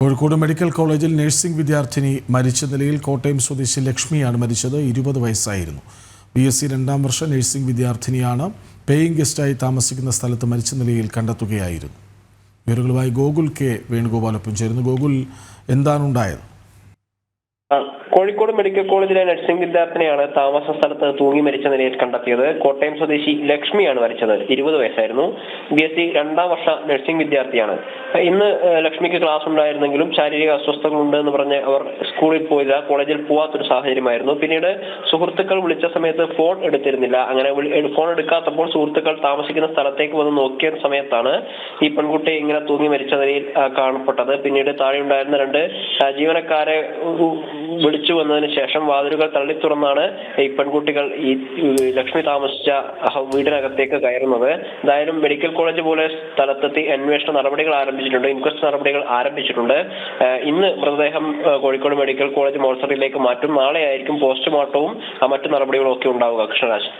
Kozhikode medical കോളേജിൽ nursing വിദ്യാർത്ഥിനി മരിച്ച നിലയിൽ കോട്ടയം സ്വദേശി ലക്ഷ്മിയാണ് മരിച്ചത്. 20 വയസ്സായിരുന്നു. BSc 2ാം വർഷ നഴ്സിംഗ് വിദ്യാർത്ഥിനിയാണ്. പേയിങ് ഗസ്റ്റായി താമസിക്കുന്ന സ്ഥലത്ത് മരിച്ച നിലയിൽ കണ്ടെത്തുകയായിരുന്നു. വിവരങ്ങളുമായി ഗോകുൽ കെ വേണുഗോപാലൊപ്പം ചേരുന്നു. ഗോകുൽ, എന്താണ് ഉണ്ടായത്? കോഴിക്കോട് മെഡിക്കൽ കോളേജിലെ നഴ്സിംഗ് വിദ്യാർത്ഥിനിയാണ് താമസ സ്ഥലത്ത് തൂങ്ങി മരിച്ച നിലയിൽ കണ്ടെത്തിയത്. കോട്ടയം സ്വദേശി ലക്ഷ്മിയാണ് മരിച്ചത്. 20 വയസ്സായിരുന്നു. BSc 2ാം വർഷ നഴ്സിംഗ് വിദ്യാർത്ഥിയാണ്. ഇന്ന് ലക്ഷ്മിക്ക് ക്ലാസ് ഉണ്ടായിരുന്നെങ്കിലും ശാരീരിക അസ്വസ്ഥതകളുണ്ട് എന്ന് പറഞ്ഞ് അവർ സ്കൂളിൽ പോയില്ല, കോളേജിൽ പോവാത്തൊരു സാഹചര്യമായിരുന്നു. പിന്നീട് സുഹൃത്തുക്കൾ വിളിച്ച സമയത്ത് ഫോൺ എടുത്തിരുന്നില്ല. അങ്ങനെ ഫോൺ എടുക്കാത്തപ്പോൾ സുഹൃത്തുക്കൾ താമസിക്കുന്ന സ്ഥലത്തേക്ക് വന്ന് നോക്കിയ സമയത്താണ് ഈ പെൺകുട്ടി ഇങ്ങനെ തൂങ്ങി മരിച്ച നിലയിൽ കാണപ്പെട്ടത്. പിന്നീട് താഴെ ഉണ്ടായിരുന്ന 2 ജീവനക്കാരെ വിളിച്ചു വന്നതിന് ശേഷം വാതിലുകൾ തള്ളി തുറന്നാണ് ഈ പെൺകുട്ടികൾ ഈ ലക്ഷ്മി താമസിച്ച വീടിനകത്തേക്ക് കയറുന്നത്. എന്തായാലും മെഡിക്കൽ കോളേജ് പോലെ സ്ഥലത്തെത്തി അന്വേഷണ നടപടികൾ ആരംഭിച്ചിട്ടുണ്ട്, ഇൻക്വസ്റ്റ് നടപടികൾ ആരംഭിച്ചിട്ടുണ്ട്. ഇന്ന് മൃതദേഹം കോഴിക്കോട് മെഡിക്കൽ കോളേജ് മോർച്ചറിയിലേക്ക് മാറ്റും. നാളെ ആയിരിക്കും പോസ്റ്റ്മോർട്ടവും മറ്റു നടപടികളും ഒക്കെ ഉണ്ടാവുക. കൃഷ്ണരാജ്.